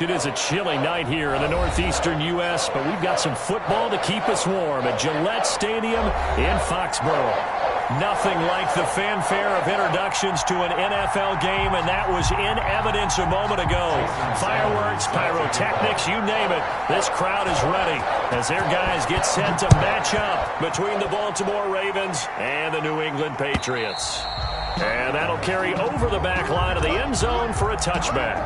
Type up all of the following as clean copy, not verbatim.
It is a chilly night here in the northeastern U.S., but we've got some football to keep us warm at Gillette Stadium in Foxborough. Nothing like the fanfare of introductions to an NFL game, and that was in evidence a moment ago. Fireworks, pyrotechnics, you name it. This crowd is ready as their guys get set to match up between the Baltimore Ravens and the New England Patriots. And that'll carry over the back line of the end zone for a touchback.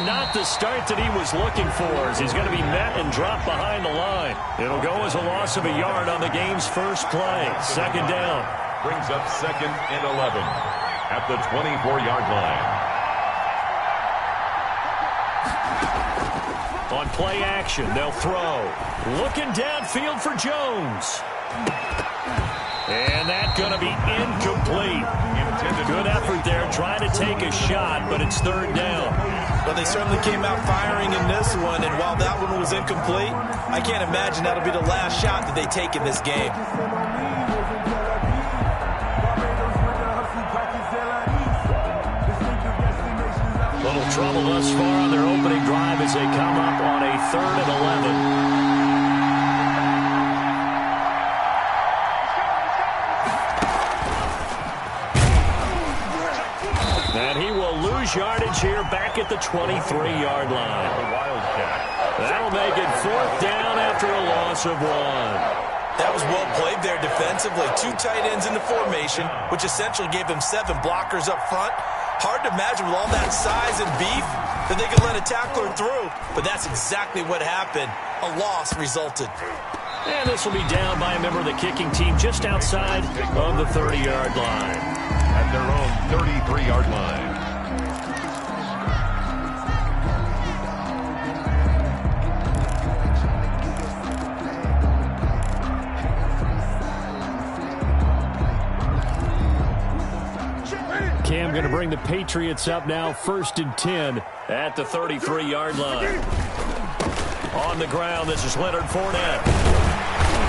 Not the start that he was looking for, as he's going to be met and dropped behind the line. It'll go as a loss of a yard on the game's first play. Second down. Brings up 2nd and 11 at the 24-yard line. On play action, they'll throw. Looking downfield for Jones. And that's going to be incomplete. Good effort there, trying to take a shot, but it's third down. Well, they certainly came out firing in this one, and while that one was incomplete, I can't imagine that'll be the last shot that they take in this game. Little trouble thus far on their opening drive as they come up on a 3rd and 11. And he will lose yardage here back at the 23-yard line. That'll make it 4th down after a loss of 1. That was well played there defensively. 2 tight ends in the formation, which essentially gave them 7 blockers up front. Hard to imagine with all that size and beef that they could let a tackler through. But that's exactly what happened. A loss resulted. And this will be down by a member of the kicking team just outside of the 30-yard line. At their own 33-yard line. Cam going to bring the Patriots up now, 1st and 10 at the 33-yard line. On the ground, this is Leonard Fournette.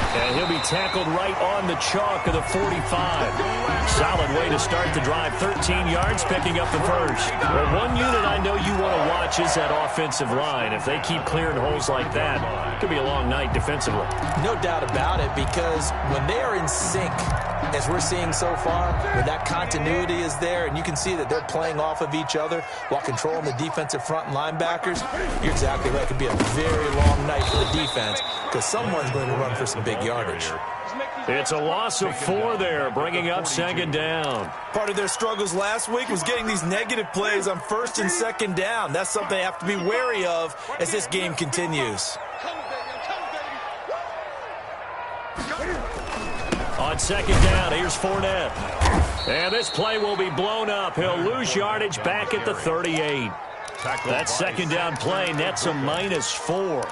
And he'll be tackled right on the chalk of the 45. Solid way to start the drive. 13 yards, picking up the first. Well, one unit I know you want to watch is that offensive line. If they keep clearing holes like that, it could be a long night defensively. No doubt about it, because when they are in sync, as we're seeing so far, when that continuity is there and you can see that they're playing off of each other while controlling the defensive front and linebackers, you're exactly right. It could be a very long night for the defense because someone's going to run for some big yardage. It's a loss of 4 there, bringing up 2nd down. Part of their struggles last week was getting these negative plays on 1st and 2nd down. That's something they have to be wary of as this game continues. On 2nd down, here's Fournette. And this play will be blown up. He'll lose yardage back at the 38. That 2nd down play nets a -4.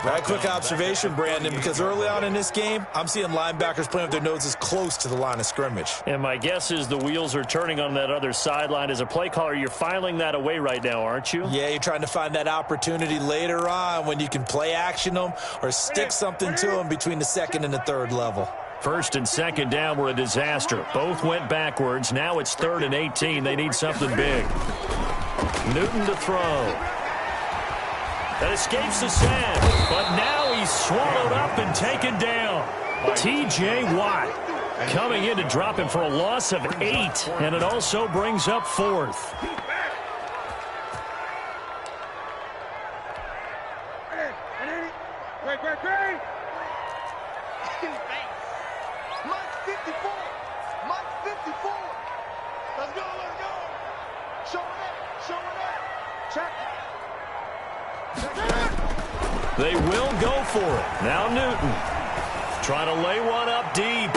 Right, quick observation, Brandon, because early on in this game, I'm seeing linebackers playing with their noses close to the line of scrimmage. And my guess is the wheels are turning on that other sideline. As a play caller, you're filing that away right now, aren't you? Yeah, you're trying to find that opportunity later on when you can play action them or stick something to them between the 2nd and the 3rd level. 1st and 2nd down were a disaster. Both went backwards. Now it's 3rd and 18. They need something big. Newton to throw. That escapes the sack, but now he's swallowed up and taken down. T.J. Watt coming in to drop him for a loss of 8, and it also brings up 4th. Let's go. Show it up. Check. They will go for it. Now Newton trying to lay one up deep.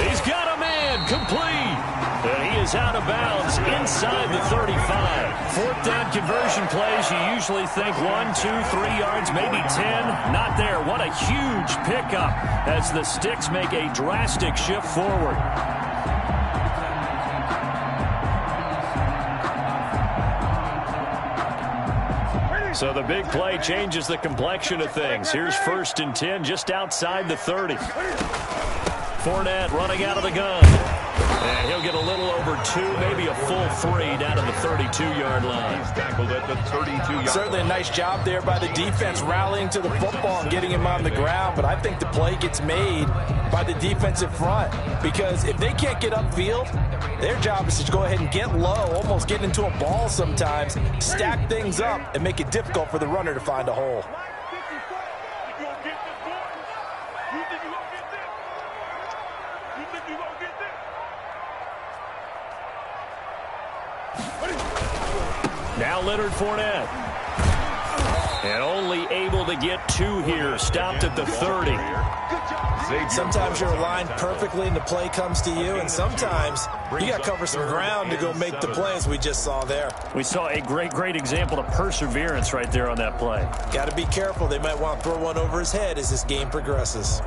He's got a man complete. And he is out of bounds inside the 35. Fourth down conversion plays, you usually think 1, 2, 3 yards, maybe 10. Not there. What a huge pickup as the Sticks make a drastic shift forward. So the big play changes the complexion of things. Here's 1st and 10 just outside the 30. Fournette running out of the gun. And he'll get a little over 2, maybe a full 3 down to the 32-yard line. He's tackled at the 32-yard. Certainly a nice job there by the defense rallying to the football and getting him on the ground. But I think the play gets made by the defensive front, because if they can't get upfield, their job is to go ahead and get low, almost get into a ball sometimes, stack things up, and make it difficult for the runner to find a hole. Now Leonard Fournette. And only able to get 2 here. Stopped at the 30. Sometimes you're aligned perfectly and the play comes to you, and sometimes you got to cover some ground to go make the play, as we just saw there. We saw a great example of perseverance right there on that play. Got to be careful. They might want to throw one over his head as this game progresses.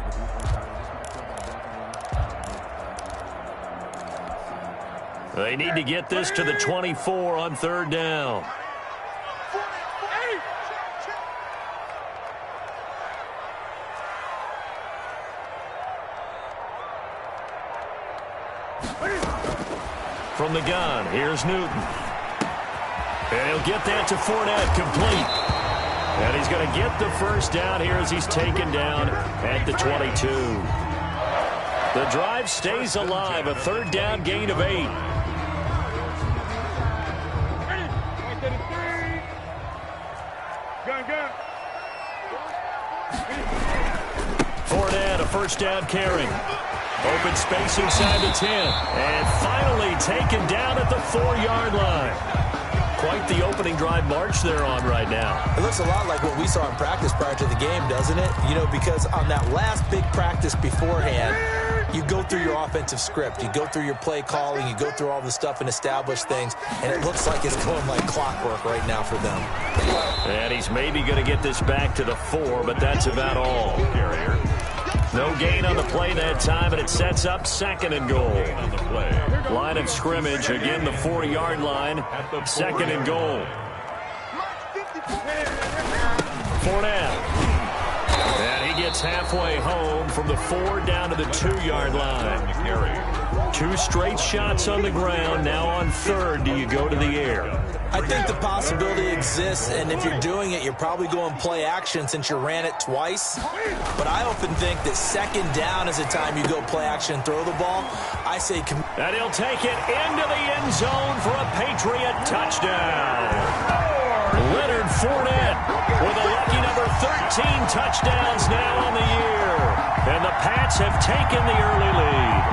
They need to get this to the 24 on 3rd down. From the gun, here's Newton. And he'll get that to Fournette, complete. And he's going to get the 1st down here as he's taken down at the 22. The drive stays alive, a 3rd down gain of 8. Fournette, a 1st down carry. Open space inside the 10. And finally taken down at the 4-yard line. Quite the opening drive march they're on right now. It looks a lot like what we saw in practice prior to the game, doesn't it? You know, because on that last big practice beforehand, you go through your offensive script. You go through your play calling. You go through all the stuff and establish things. And it looks like it's going like clockwork right now for them. And he's maybe going to get this back to the 4, but that's about all. Carrier. No gain on the play that time, and it sets up 2nd and goal. Line of scrimmage, again the 4-yard line, 2nd and goal. Fournette. And he gets halfway home from the 4 down to the 2-yard line. 2 straight shots on the ground. Now on 3rd, do you go to the air? I think the possibility exists, and if you're doing it, you're probably going play action since you ran it twice. But I often think that 2nd down is the time you go play action and throw the ball. I say... And he'll take it into the end zone for a Patriot touchdown. Leonard Fournette with a lucky number 13 touchdowns now on the year. And the Pats have taken the early lead.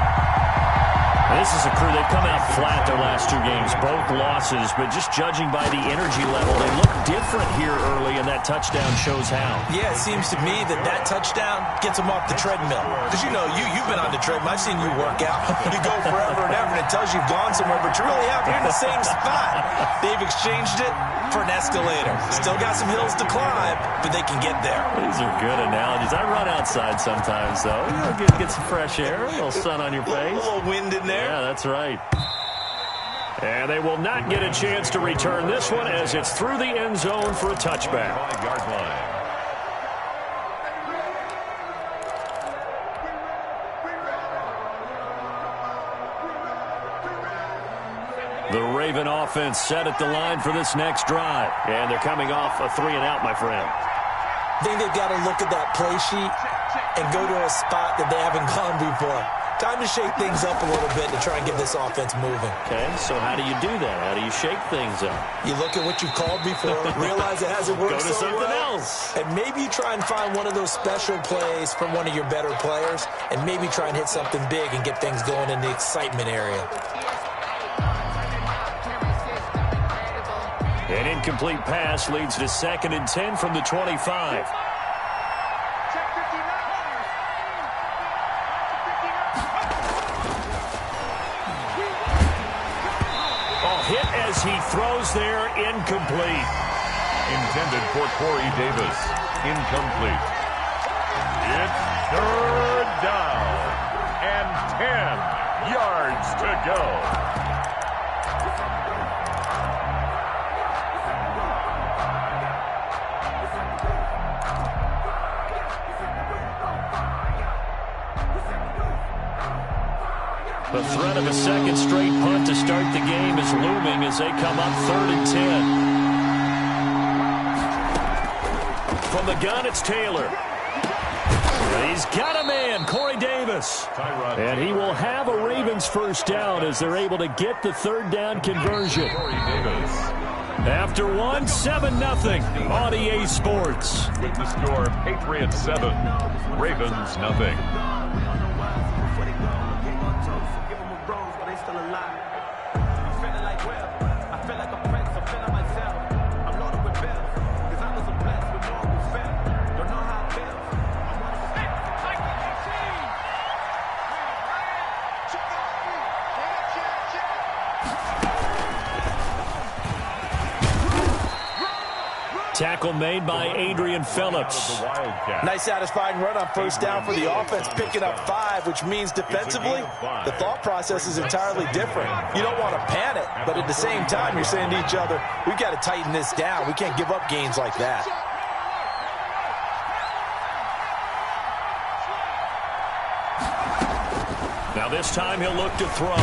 This is a crew, they've come out flat their last 2 games, both losses, but just judging by the energy level, they look different here early, and that touchdown shows how. Yeah, it seems to me that touchdown gets them off the treadmill. Because, you know, you've been on the treadmill. I've seen you work out. You go forever and ever, and it tells you you've gone somewhere, but you really have. You're in the same spot. They've exchanged it for an escalator. Still got some hills to climb, but they can get there. These are good analogies. I run outside sometimes, though. You know, get some fresh air, a little sun on your face. A little wind in there. Yeah, that's right. And they will not get a chance to return this one as it's through the end zone for a touchback. 5-yard line. The Raven offense set at the line for this next drive. And they're coming off a 3-and-out, my friend. I think they've got to look at that play sheet and go to a spot that they haven't gone before. Time to shake things up a little bit to try and get this offense moving. Okay, so how do you do that? How do you shake things up? You look at what you've called before, realize it hasn't worked so well. Go to something else. And maybe you try and find one of those special plays from one of your better players, and maybe try and hit something big and get things going in the excitement area. An incomplete pass leads to 2nd and 10 from the 25. He throws there, incomplete. Intended for Corey Davis. Incomplete. It's third down and 10 yards to go. The threat of a second straight punt to start the game is looming as they come up 3rd and 10. From the gun, it's Taylor. He's got a man, Corey Davis. And he will have a Ravens first down as they're able to get the 3rd down conversion. Corey Davis. After 7-0 on EA Sports. With the score, Patriots 7, Ravens nothing. Tackle made by Adrian Phillips. Nice satisfying run on first down for the offense, picking up 5, which means defensively, the thought process is entirely different. You don't want to panic, but at the same time, you're saying to each other, we've got to tighten this down. We can't give up gains like that. Now this time he'll look to throw.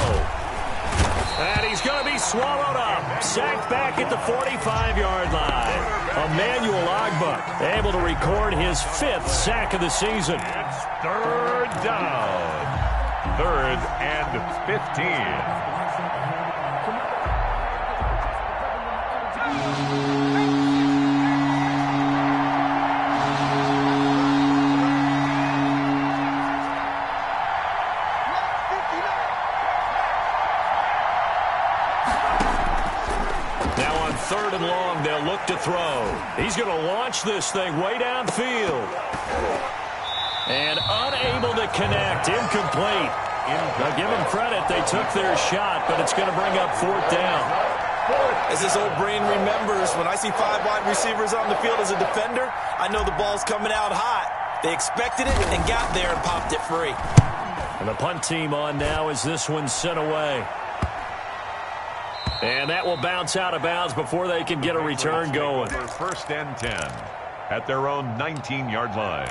And he's going to be swallowed up. Sacked back at the 45-yard line. Emmanuel Ogbah able to record his 5th sack of the season. It's third down. 3rd and 15. Third and long, they'll look to throw. He's going to launch this thing way downfield. And unable to connect. Incomplete. Now give them credit. They took their shot, but it's going to bring up 4th down. As this old brain remembers, when I see 5 wide receivers on the field as a defender, I know the ball's coming out hot. They expected it and got there and popped it free. And the punt team on now as this one's sent away. And that will bounce out of bounds before they can get a return going. First and 10 at their own 19-yard line.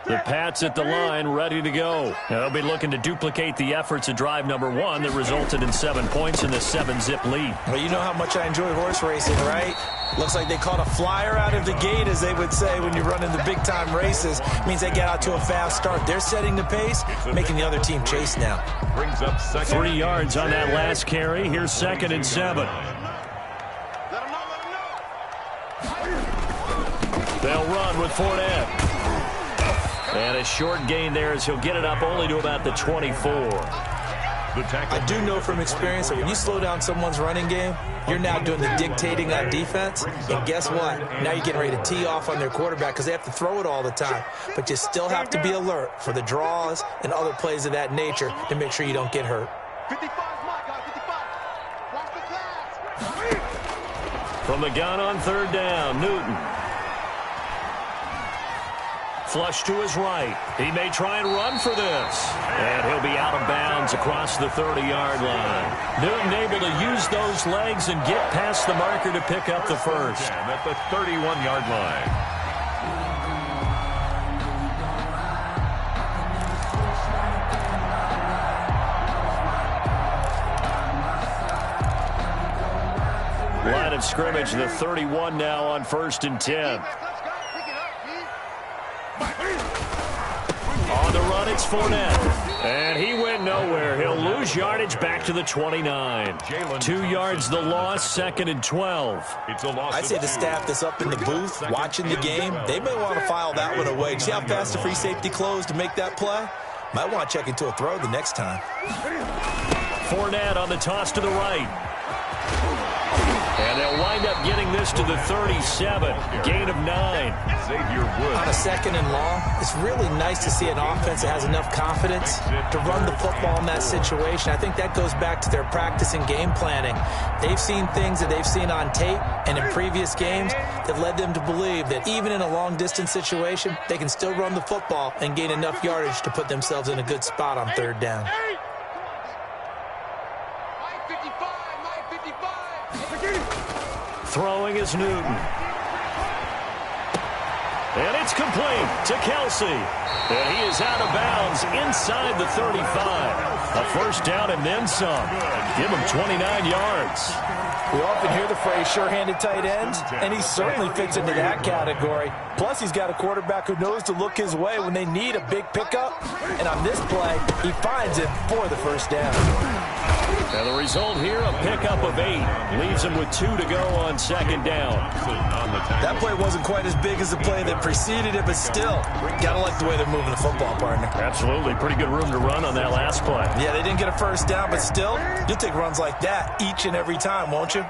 The Pats at the line, ready to go. They'll be looking to duplicate the efforts of drive number 1 that resulted in 7 points in the 7-zip lead. Well, you know how much I enjoy horse racing, right? Looks like they caught a flyer out of the gate, as they would say when you're running the big-time races. Means they get out to a fast start. They're setting the pace, making the other team chase now. Brings up 3 yards on that last carry. Here's 2nd and 7. They'll run with Fournette. And a short gain there as he'll get it up only to about the 24. I do know from experience that when you slow down someone's running game, you're now doing the dictating on defense. And guess what? Now you're getting ready to tee off on their quarterback because they have to throw it all the time. But you still have to be alert for the draws and other plays of that nature to make sure you don't get hurt. 55 is my guy, 55. Watch the pass. From the gun on 3rd down, Newton. Flush to his right. He may try and run for this. And he'll be out of bounds across the 30-yard line. Newton able to use those legs and get past the marker to pick up the first. At the 31-yard line. Line of scrimmage, the 31 now on 1st and 10. On the run, it's Fournette. And he went nowhere. He'll lose yardage back to the 29. 2 yards the loss, 2nd and 12. I say the staff that's up in the booth watching the game, they may want to file that one away. See how fast the free safety closed to make that play? Might want to check into a throw the next time. Fournette on the toss to the right. And they'll wind up getting this to the 37. Gain of 9. On a 2nd and long, it's really nice to see an offense that has enough confidence to run the football in that situation. I think that goes back to their practice and game planning. They've seen things that they've seen on tape and in previous games that led them to believe that even in a long-distance situation, they can still run the football and gain enough yardage to put themselves in a good spot on 3rd down. Throwing is Newton. And it's complete to Kelsey. And he is out of bounds inside the 35. A first down and then some. Give him 29 yards. We often hear the phrase sure-handed tight ends, and he certainly fits into that category. Plus, he's got a quarterback who knows to look his way when they need a big pickup. And on this play, he finds it for the first down. And the result here, a pickup of 8. Leaves him with 2 to go on 2nd down. That play wasn't quite as big as the play that preceded it, but still, gotta like the way they're moving the football, partner. Absolutely. Pretty good room to run on that last play. Yeah, they didn't get a first down, but still, you'll take runs like that each and every time, won't you?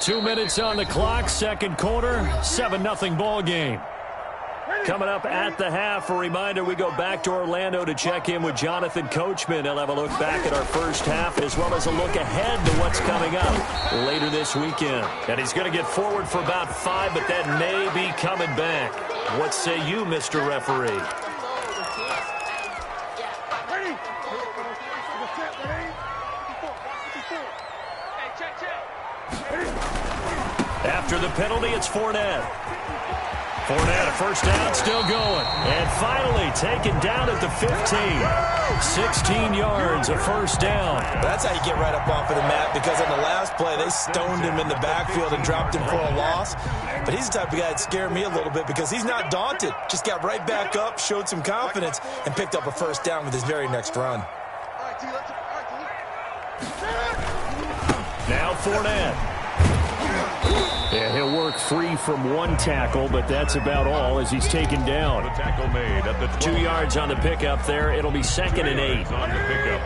2 minutes on the clock, 2nd quarter, 7-0 ball game. Coming up at the half, a reminder, we go back to Orlando to check in with Jonathan Coachman. He'll have a look back at our first half as well as a look ahead to what's coming up later this weekend. And he's going to get forward for about 5, but that may be coming back. What say you, Mr. Referee? After the penalty, it's Fournette. Fournette, a first down, still going. And finally taken down at the 15. 16 yards, a first down. That's how you get right up off of the mat, because on the last play, they stoned him in the backfield and dropped him for a loss. But he's the type of guy that scared me a little bit because he's not daunted. Just got right back up, showed some confidence, and picked up a first down with his very next run. Now Fournette. And he'll work free from 1 tackle, but that's about all as he's taken down. The tackle made at the 2 yards on the pickup there. It'll be 2nd and 8. On the pickup,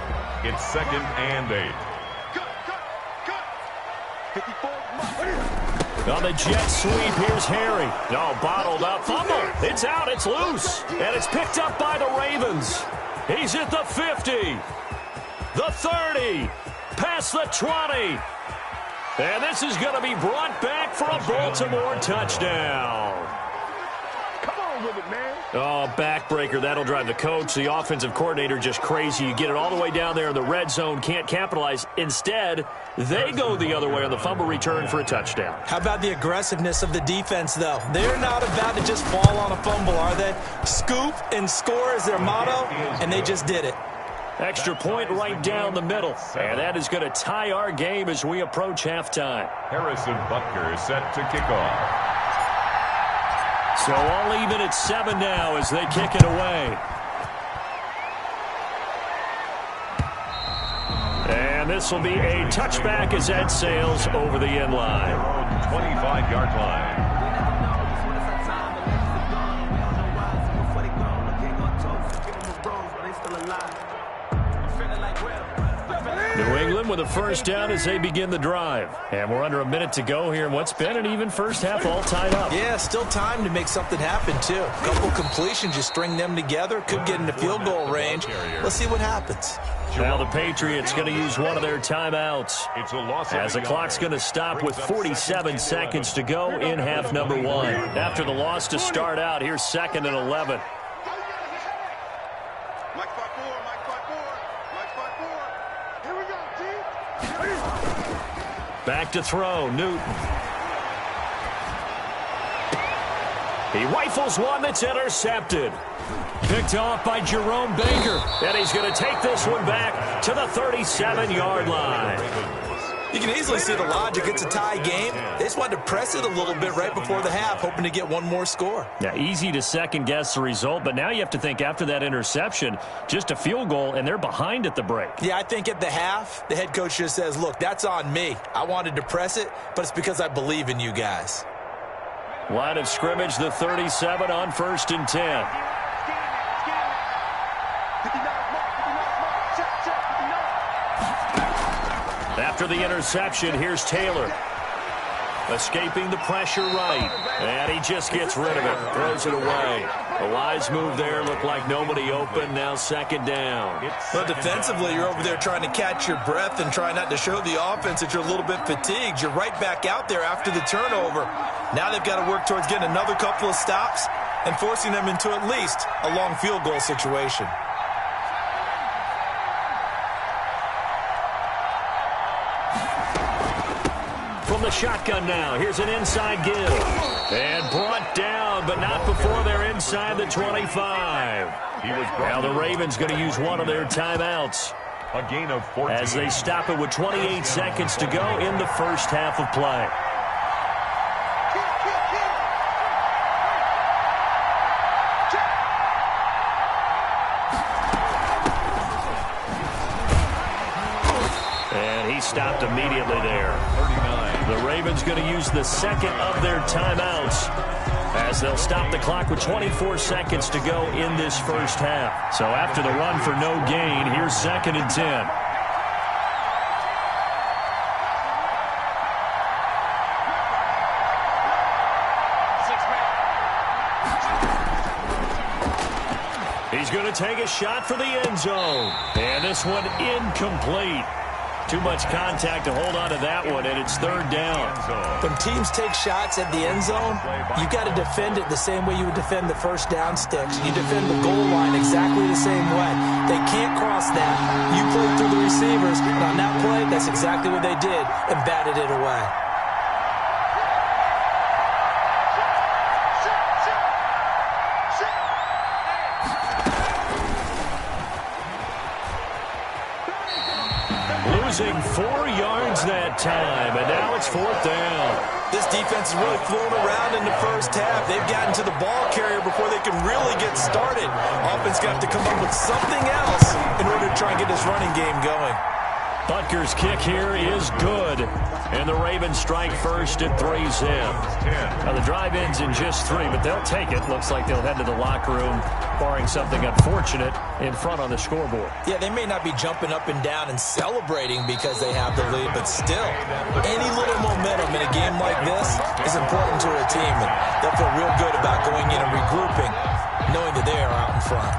it's 2nd and 8. On the jet sweep, here's Harry. Oh, bottled up. Fumble. It's out. It's loose. And it's picked up by the Ravens. He's at the 50. The 30. Past the 20. And this is going to be brought back for a Baltimore touchdown. Come on with it, man. Oh, backbreaker. That'll drive the coach, the offensive coordinator, just crazy. You get it all the way down there in the red zone, can't capitalize. Instead, they go the other way on the fumble return for a touchdown. How about the aggressiveness of the defense, though? They're not about to just fall on a fumble, are they? Scoop and score is their motto, and they just did it. Extra point right down the middle. And that is going to tie our game as we approach halftime. Harrison Butker set to kick off. So all even at 7 now as they kick it away. And this will be a touchback as Ed sails over the end line. 25-yard line. New England with a first down as they begin the drive. And we're under a minute to go here in what's been an even first half, all tied up. Yeah, still time to make something happen, too. A couple completions, you string them together, could get into field goal range. Let's see what happens. Now the Patriots going to use one of their timeouts. It's a loss as the clock's going to stop with 47 seconds to go in half number 1. After the loss to start out, here's 2nd and 11. Back to throw, Newton. He rifles one that's intercepted. Picked off by Jerome Baker. And he's going to take this one back to the 37-yard line. You can easily see the logic. It's a tie game. They just wanted to press it a little bit right before the half, hoping to get one more score. Yeah, easy to second-guess the result, but now you have to think after that interception, just a field goal, and they're behind at the break. Yeah, I think at the half, the head coach just says, look, that's on me. I wanted to press it, but it's because I believe in you guys. Line of scrimmage, the 37 on 1st and 10. After the interception, here's Taylor. Escaping the pressure right. And he just gets rid of it. Throws it away. A wise move there. Looked like nobody open. Now second down. Well, defensively, you're over there trying to catch your breath and try not to show the offense that you're a little bit fatigued. You're right back out there after the turnover. Now they've got to work towards getting another couple of stops and forcing them into at least a long field goal situation. From the shotgun now, here's an inside give. And brought down, but not before they're inside the 25. Now the Ravens going to use one of their timeouts. A gain of 14. As they stop it with 28 seconds to go in the first half of play. And he stopped immediately there. 39. The Ravens going to use the second of their timeouts as they'll stop the clock with 24 seconds to go in this first half. So after the run for no gain, here's 2nd and 10. He's going to take a shot for the end zone. And this one incomplete. Too much contact to hold on to that one, and it's 3rd down. When teams take shots at the end zone, you got to defend it the same way you would defend the first down sticks. You defend the goal line exactly the same way. They can't cross that. You play through the receivers, and on that play, that's exactly what they did and batted it away. Losing 4 yards that time, and now it's 4th down. This defense is really flown around in the first half. They've gotten to the ball carrier before they can really get started. Offense got to come up with something else in order to try and get this running game going. Butker's kick here is good. And the Ravens strike first at 3-zip. Now the drive ends in just 3, but they'll take it. Looks like they'll head to the locker room, barring something unfortunate in front on the scoreboard. Yeah, they may not be jumping up and down and celebrating because they have the lead, but still, any little momentum in a game like this is important to a team. And they'll feel real good about going in and regrouping, knowing that they are out in front.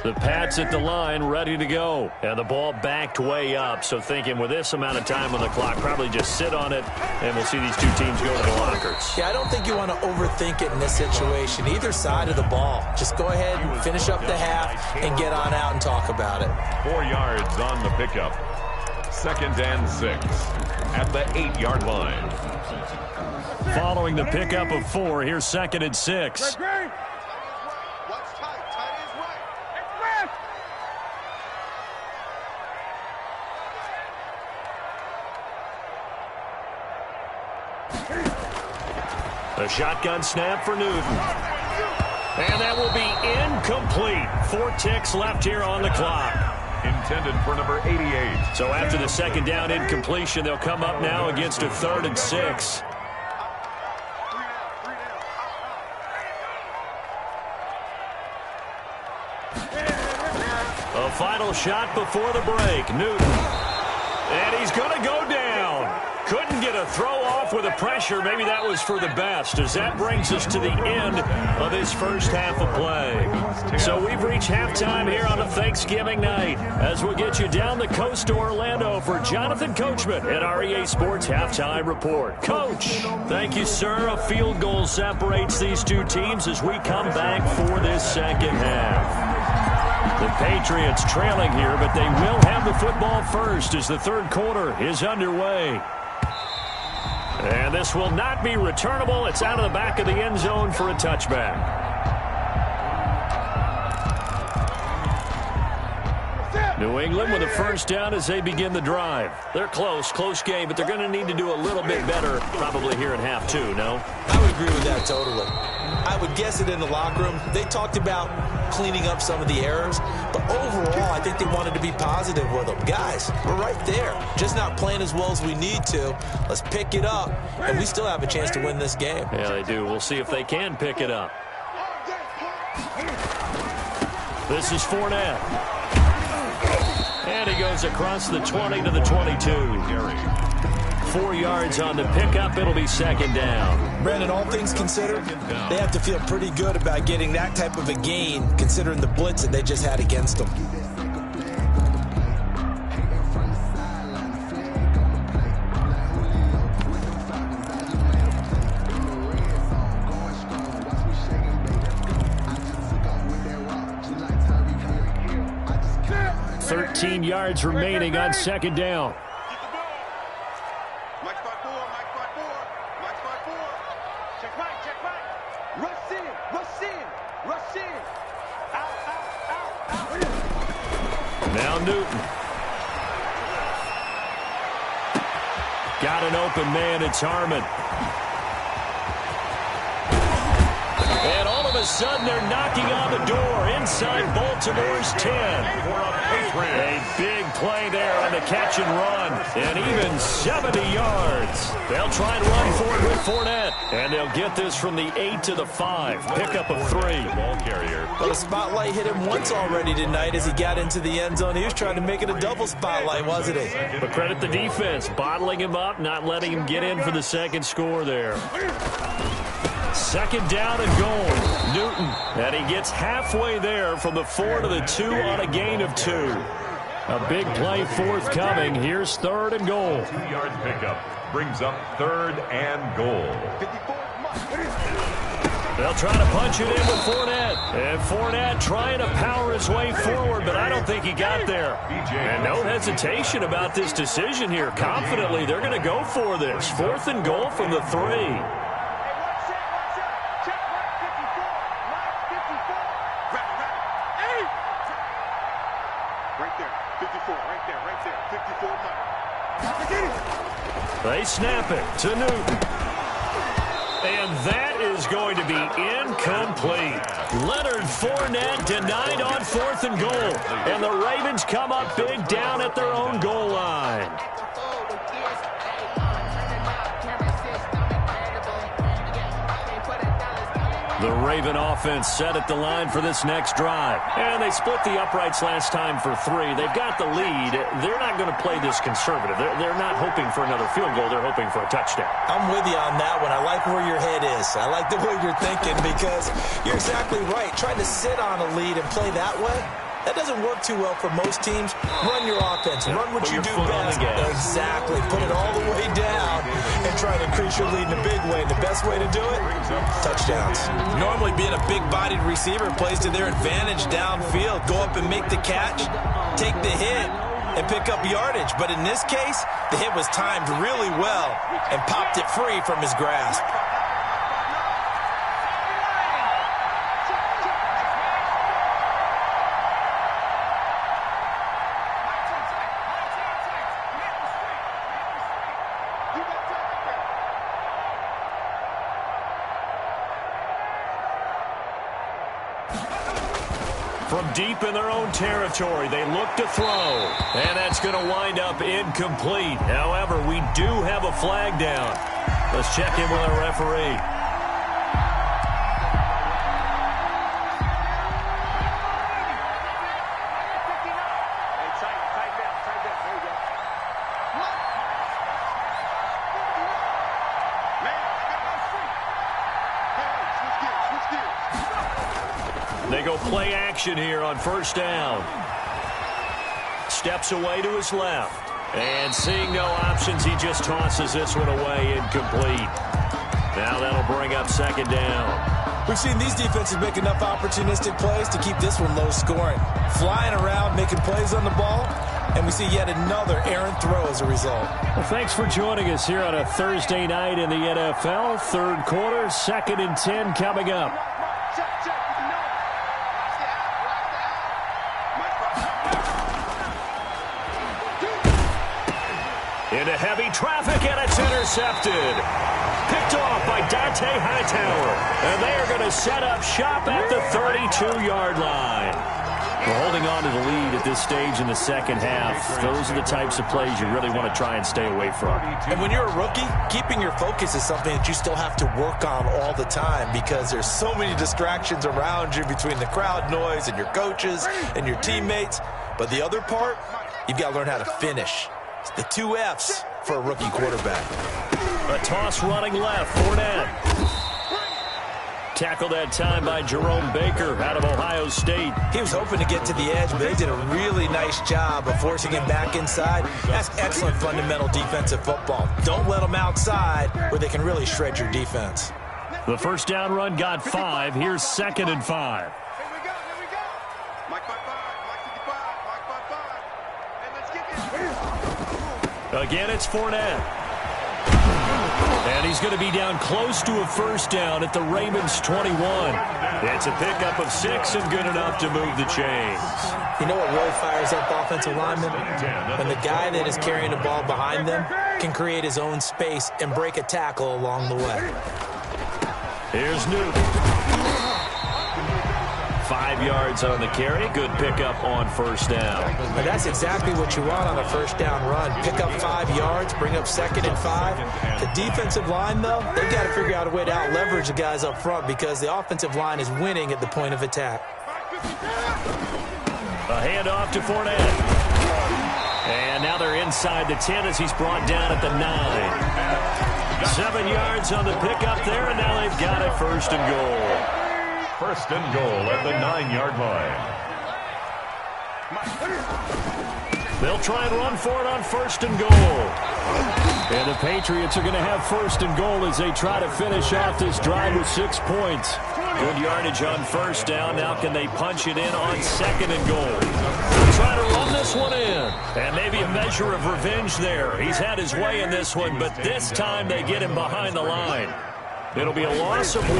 The Pats at the line, ready to go. And the ball backed way up. So thinking with this amount of time on the clock, probably just sit on it, and we'll see these two teams go to the lockers. Yeah, I don't think you want to overthink it in this situation. Either side of the ball. Just go ahead and finish up the half and get on out and talk about it. 4 yards on the pickup. 2nd and 6 at the 8-yard line. Following the pickup of 4, here's 2nd and 6. A shotgun snap for Newton. And that will be incomplete. 4 ticks left here on the clock. Intended for number 88. So after the 2nd down incompletion, they'll come up now against a 3rd and 6. A final shot before the break. Newton. And he's going to go down. Couldn't get a throw off with the pressure. Maybe that was for the best, as that brings us to the end of this first half of play. So we've reached halftime here on a Thanksgiving night, as we'll get you down the coast to Orlando for Jonathan Coachman at our EA Sports Halftime Report. Coach, thank you, sir. A field goal separates these two teams as we come back for this second half. The Patriots trailing here, but they will have the football first as the 3rd quarter is underway. And this will not be returnable. It's out of the back of the end zone for a touchback. New England with a first down as they begin the drive. They're close game, but they're going to need to do a little bit better probably here in half two, no? I would agree with that totally. I would guess it in the locker room. They talked about cleaning up some of the errors, but overall, I think they wanted to be positive with them. Guys, we're right there. Just not playing as well as we need to. Let's pick it up, and we still have a chance to win this game. Yeah, they do. We'll see if they can pick it up. This is Fournette. And he goes across the 20 to the 22. 4 yards on the pickup. It'll be second down. Brandon, all things considered, they have to feel pretty good about getting that type of a gain, considering the blitz that they just had against them. Yards remaining on second down. Mike spot four. Check right. Rush in. Out. Now Newton. Got an open man. It's Harmon. And all of a sudden, they're knocking on the door inside Baltimore's 10. A big play there on the catch and run. And even 70 yards. They'll try and run for it with Fournette. And they'll get this from the 8 to the 5. Pickup of 3. Ball carrier. Well, the spotlight hit him once already tonight as he got into the end zone. He was trying to make it a double spotlight, wasn't he? But credit the defense, bottling him up, not letting him get in for the second score there. Second down and goal. Newton. And he gets halfway there from the 4 to the 2 on a gain of 2. A big play forthcoming. Here's third and goal. 2 yards pickup brings up third and goal. They'll try to punch it in with Fournette. And Fournette trying to power his way forward, but I don't think he got there. And no hesitation about this decision here. Confidently, they're going to go for this. 4th and goal from the 3. They snap it to Newton. And that is going to be incomplete. Leonard Fournette denied on 4th and goal. And the Ravens come up big down at their own goal line. The Raven offense set at the line for this next drive. And they split the uprights last time for 3. They've got the lead. They're not going to play this conservative. They're not hoping for another field goal. They're hoping for a touchdown. I'm with you on that one. I like where your head is. I like the way you're thinking because you're exactly right. Trying to sit on a lead and play that way, that doesn't work too well for most teams. Run your offense. Run what you do best. Exactly. Put it all the way down and try to increase your lead in a big way. And the best way to do it, touchdowns. Normally being a big-bodied receiver plays to their advantage downfield. Go up and make the catch, take the hit, and pick up yardage. But in this case, the hit was timed really well and popped it free from his grasp. From deep in their own territory, they look to throw. And that's going to wind up incomplete. However, we do have a flag down. Let's check in with our referee. They go play action here on first down. Steps away to his left. And seeing no options, he just tosses this one away, incomplete. Now that'll bring up second down. We've seen these defenses make enough opportunistic plays to keep this one low scoring. Flying around, making plays on the ball, and we see yet another errant throw as a result. Well, thanks for joining us here on a Thursday night in the NFL. Third quarter, 2nd and 10 coming up. Into heavy traffic, and it's intercepted. Picked off by Dante Hightower. And they are going to set up shop at the 32-yard line. We're holding on to the lead at this stage in the second half. Those are the types of plays you really want to try and stay away from. And when you're a rookie, keeping your focus is something that you still have to work on all the time because there's so many distractions around you between the crowd noise and your coaches and your teammates. But the other part, you've got to learn how to finish. It's the 2 F's for a rookie quarterback. A toss running left, Fournette. Tackled that time by Jerome Baker out of Ohio State. He was hoping to get to the edge, but they did a really nice job of forcing him back inside. That's excellent fundamental defensive football. Don't let them outside where they can really shred your defense. The first down run got 5. Here's 2nd and 5. Here we go. Mike 5-5, Mike 55, Mike 5-5. And let's get this. Again, it's Fournette. And he's going to be down close to a first down at the Ravens 21. It's a pickup of 6 and good enough to move the chains. You know what really fires up offensive linemen? When the guy that is carrying the ball behind them can create his own space and break a tackle along the way. Here's Newton. 5 yards on the carry. Good pickup on first down. And that's exactly what you want on a first down run. Pick up 5 yards, bring up 2nd and 5. The defensive line, though, they've got to figure out a way to out-leverage the guys up front because the offensive line is winning at the point of attack. A handoff to Fournette. And now they're inside the 10 as he's brought down at the 9. 7 yards on the pickup there, and now they've got it 1st and goal. 1st and goal at the 9-yard line. They'll try and run for it on 1st and goal. And the Patriots are going to have 1st and goal as they try to finish off this drive with 6 points. Good yardage on first down. Now can they punch it in on 2nd and goal? They'll try to run this one in. And maybe a measure of revenge there. He's had his way in this one, but this time they get him behind the line. It'll be a loss of 1,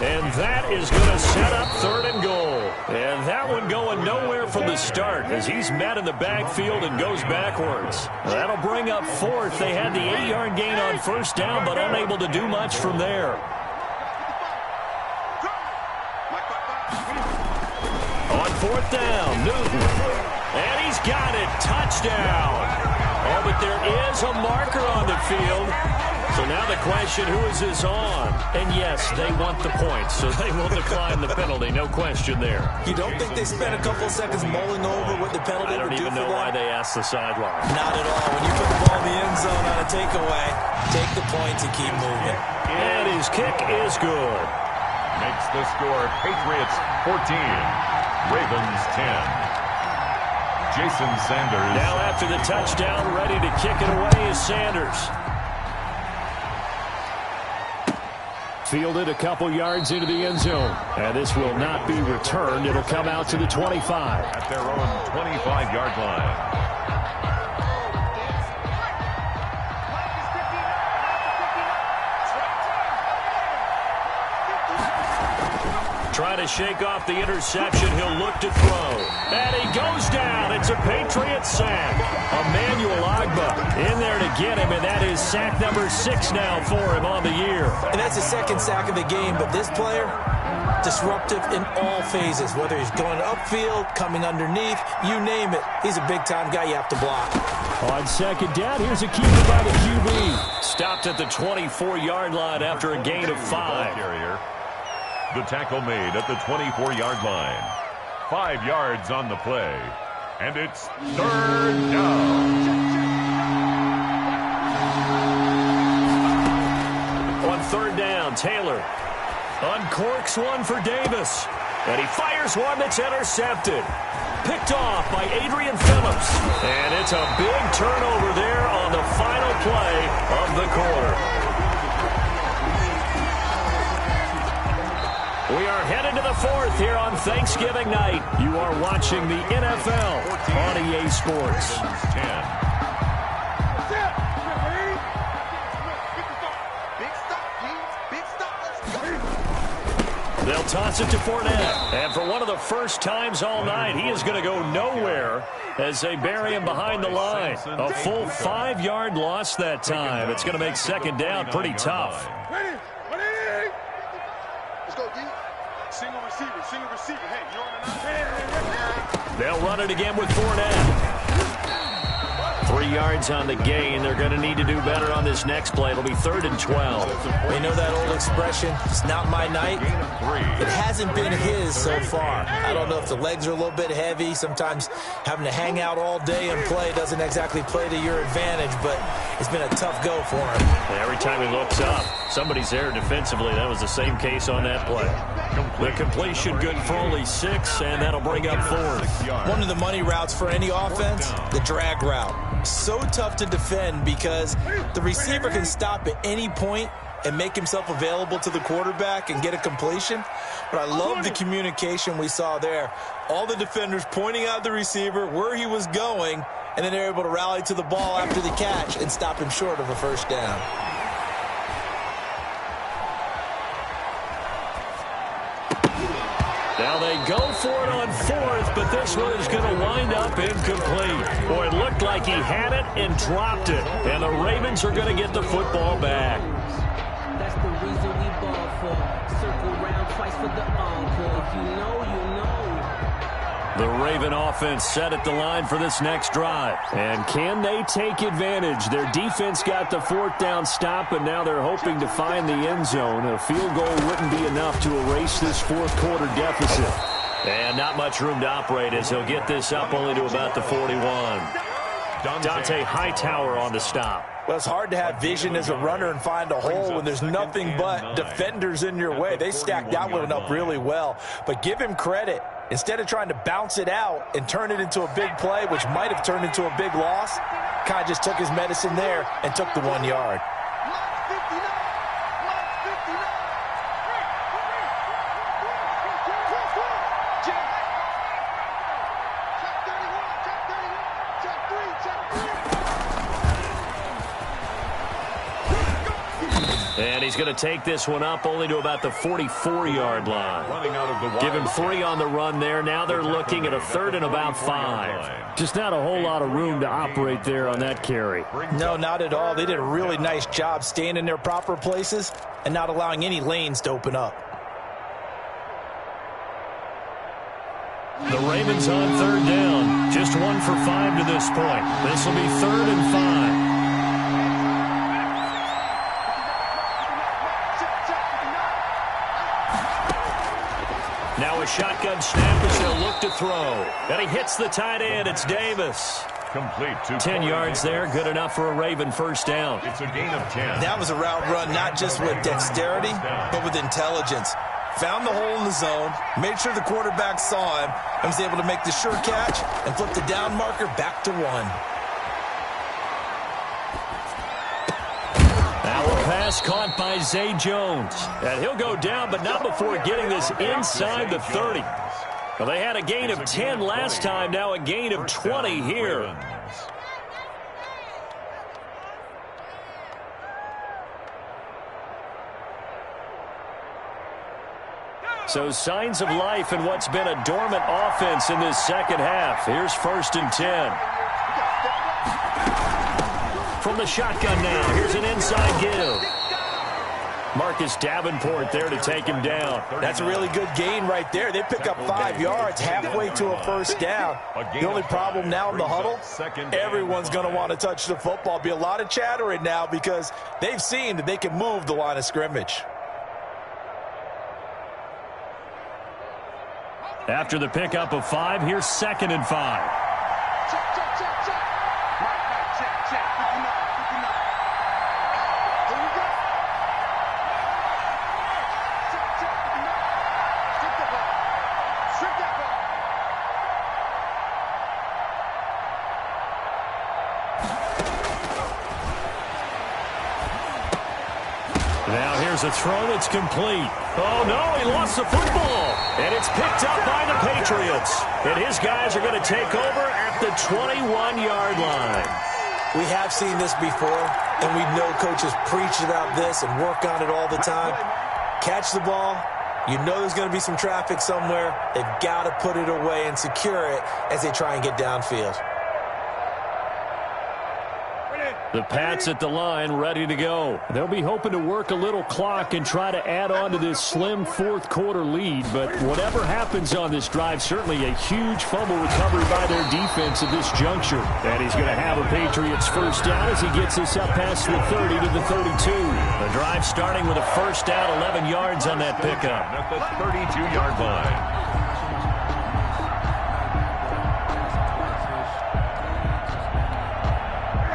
and that is going to set up 3rd and goal. And that one going nowhere from the start as he's met in the backfield and goes backwards. That'll bring up 4th. They had the 8-yard gain on first down, but unable to do much from there. On 4th down, Newton. And he's got it. Touchdown. Oh, but there is a marker on the field. So now the question, who is this on? And yes, they want the points, so they will decline the penalty. No question there. You don't think they spent a couple of seconds mulling over what the penalty would do for them? I don't even know why they asked the sideline. Not at all. When you put the ball in the end zone on a takeaway, take the points and keep moving. And his kick is good. Makes the score Patriots 14, Ravens 10. Jason Sanders. Now after the touchdown, ready to kick it away is Sanders. Fielded a couple yards into the end zone. And this will not be returned. It'll come out to the 25. At their own 25-yard line. Trying to shake off the interception. He'll look to throw. And he goes down. It's a Patriot sack. Emmanuel Ogbah in there to get him, and that is sack number 6 now for him on the year. And that's the 2nd sack of the game, but this player, disruptive in all phases, whether he's going upfield, coming underneath, you name it. He's a big-time guy you have to block. On 2nd down, here's a keeper by the QB. Stopped at the 24-yard line after a gain of 5. The tackle made at the 24-yard line. 5 yards on the play. And it's 3rd down. On 3rd down, Taylor uncorks one for Davis. And he fires one that's intercepted. Picked off by Adrian Phillips. And it's a big turnover there on the final play of the quarter. We are headed to the 4th here on Thanksgiving night. You are watching the NFL on EA Sports. 10. They'll toss it to Fournette. And for one of the first times all night, he is going to go nowhere as they bury him behind the line. A full 5-yard loss that time. It's going to make second down pretty tough. Ready? Let's go, D. Single receiver. Hey, you on the They'll run it again with Fournette. 3 yards on the gain. They're going to need to do better on this next play. It'll be 3rd and 12. You know that old expression, it's not my night? It hasn't been his so far. I don't know if the legs are a little bit heavy. Sometimes having to hang out all day and play doesn't exactly play to your advantage, but it's been a tough go for him. Every time he looks up, somebody's there defensively. That was the same case on that play. The completion good for only 6, and that'll bring up 4th. One of the money routes for any offense, the drag route. So tough to defend because the receiver can stop at any point and make himself available to the quarterback and get a completion. But I love the communication we saw there. All the defenders pointing out the receiver, where he was going, and then they're able to rally to the ball after the catch and stop him short of a first down. Now they go for it on 4th, but this one is going to wind up incomplete. Boy, it looked like he had it and dropped it. And the Ravens are going to get the football back. That's the reason we ball for. Circle round twice for the encore. If you know, you know. The Raven offense set at the line for this next drive. And can they take advantage? Their defense got the 4th down stop, and now they're hoping to find the end zone. A field goal wouldn't be enough to erase this 4th quarter deficit. And not much room to operate as he'll get this up only to about the 41. Dante Hightower on the stop. Well, it's hard to have vision as a runner and find a hole when there's nothing but defenders in your way. They stacked that one up really well. But give him credit. Instead of trying to bounce it out and turn it into a big play, which might have turned into a big loss, kind of just took his medicine there and took the 1 yard. And he's going to take this one up only to about the 44-yard line. Give him 3 on the run there. Now they're looking at a 3rd and about 5. Just not a whole lot of room to operate there on that carry. No, not at all. They did a really nice job staying in their proper places and not allowing any lanes to open up. The Ravens on 3rd down. Just 1 for 5 to this point. This will be 3rd and 5. Now a shotgun snap as they'll look to throw. And he hits the tight end. It's Davis. Complete to 10 yards there. Good enough for a Raven first down. It's a gain of 10. That was a route run not just with dexterity, but with intelligence. Found the hole in the zone, made sure the quarterback saw him, and was able to make the sure catch and flip the down marker back to 1. Now a pass caught by Zay Jones. And he'll go down, but not before getting this inside the 30. Well, they had a gain of 10 last time, now a gain of 20 here. So signs of life in what's been a dormant offense in this second half. Here's 1st and 10. From the shotgun now, here's an inside give. Marcus Davenport there to take him down. That's a really good gain right there. They pick up 5 yards halfway to a first down. The only problem now in the huddle, everyone's going to want to touch the football. Be a lot of chattering now because they've seen that they can move the line of scrimmage. After the pickup of 5, here's 2nd and 5. Now here's a throw that's complete. Oh, no, he lost the football. And it's picked up by the Patriots. And his guys are going to take over at the 21-yard line. We have seen this before, and we know coaches preach about this and work on it all the time. Catch the ball, You know there's going to be some traffic somewhere. They've got to put it away and secure it as they try and get downfield. The Pats at the line, ready to go. They'll be hoping to work a little clock and try to add on to this slim fourth-quarter lead. But whatever happens on this drive, certainly a huge fumble recovery by their defense at this juncture. And he's going to have a Patriots first down as he gets this up past the 30 to the 32. The drive starting with a first down, 11 yards on that pickup. At the 32-yard line.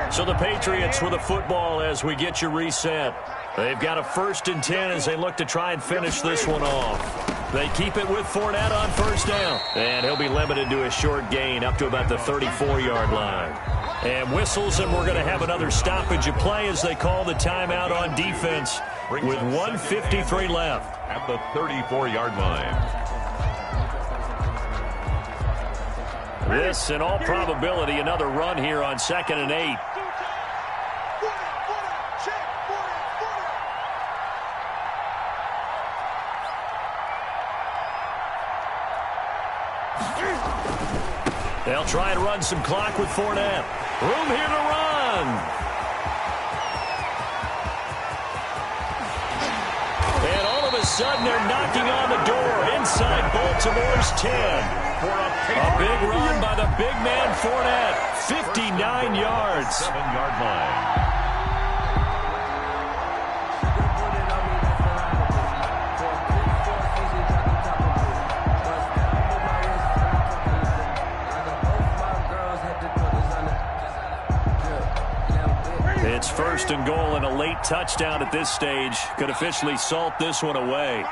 So the Patriots with a football as we get you reset. They've got a 1st and 10 as they look to try and finish this one off. They keep it with Fournette on first down. And he'll be limited to a short gain up to about the 34-yard line. And whistles, and we're going to have another stoppage of play as they call the timeout on defense with 1:53 left. At the 34-yard line. This, in all probability, another run here on 2nd and 8. They'll try and run some clock with Fournette. Room here to run. And all of a sudden, they're knocking on the door inside Baltimore's 10. A big run by the big man Fournette. 59 yards. 7-yard line. It's 1st and goal, and a late touchdown at this stage could officially salt this one away.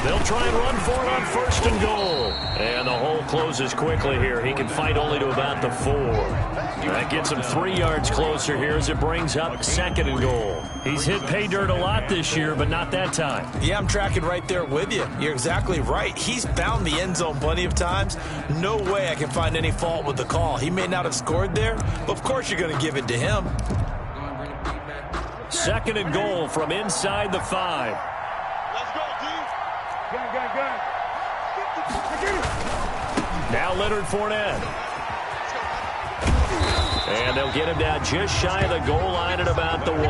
They'll try and run for it on 1st and goal. And the hole closes quickly here. He can fight only to about the 4. That gets him 3 yards closer here as it brings up 2nd and goal. He's hit pay dirt a lot this year, but not that time. Yeah, I'm tracking right there with you. You're exactly right. He's found the end zone plenty of times. No way I can find any fault with the call. He may not have scored there, but of course you're going to give it to him. 2nd and goal from inside the 5. Now Leonard Fournette. And they'll get him down just shy of the goal line at about the 1.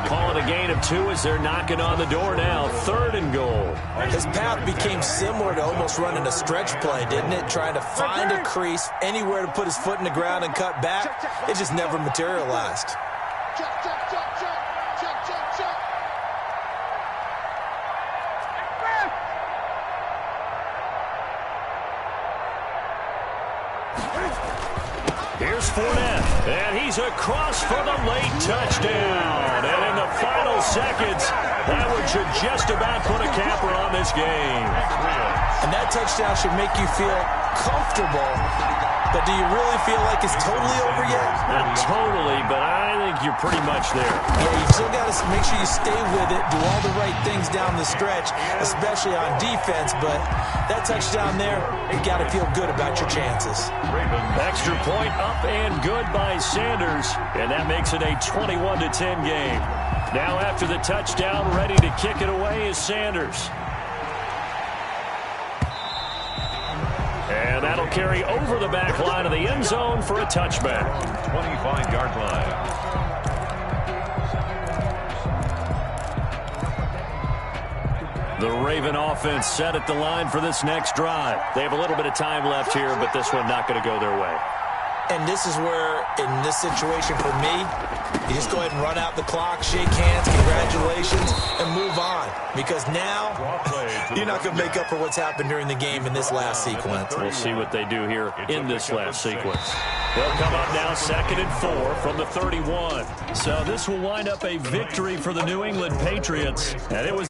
Calling a gain of 2 as they're knocking on the door now. 3rd and goal. His path became similar to almost running a stretch play, didn't it? Trying to find a crease, anywhere to put his foot in the ground and cut back. It just never materialized. Here's Fournette, and he's across for the late touchdown. And in the final seconds, that one should just about put a capper on this game. And that touchdown should make you feel comfortable. But do you really feel like it's totally over yet? Not totally, but I think you're pretty much there. Yeah, you still got to make sure you stay with it, do all the right things down the stretch, especially on defense. But that touchdown there, you got to feel good about your chances. Extra point up and good by Sanders, and that makes it a 21-10 game. Now after the touchdown, ready to kick it away is Sanders. And that'll carry over the back line of the end zone for a touchback. 25-yard line. The Raven offense set at the line for this next drive. They have a little bit of time left here, but this one not going to go their way. And this is where, in this situation for me, you just go ahead and run out the clock, shake hands, congratulations, and move on. Because now, you're not going to make up for what's happened during the game in this last sequence. We'll see what they do here in this last sequence. They'll come up now 2nd and 4 from the 31. So this will wind up a victory for the New England Patriots. And it was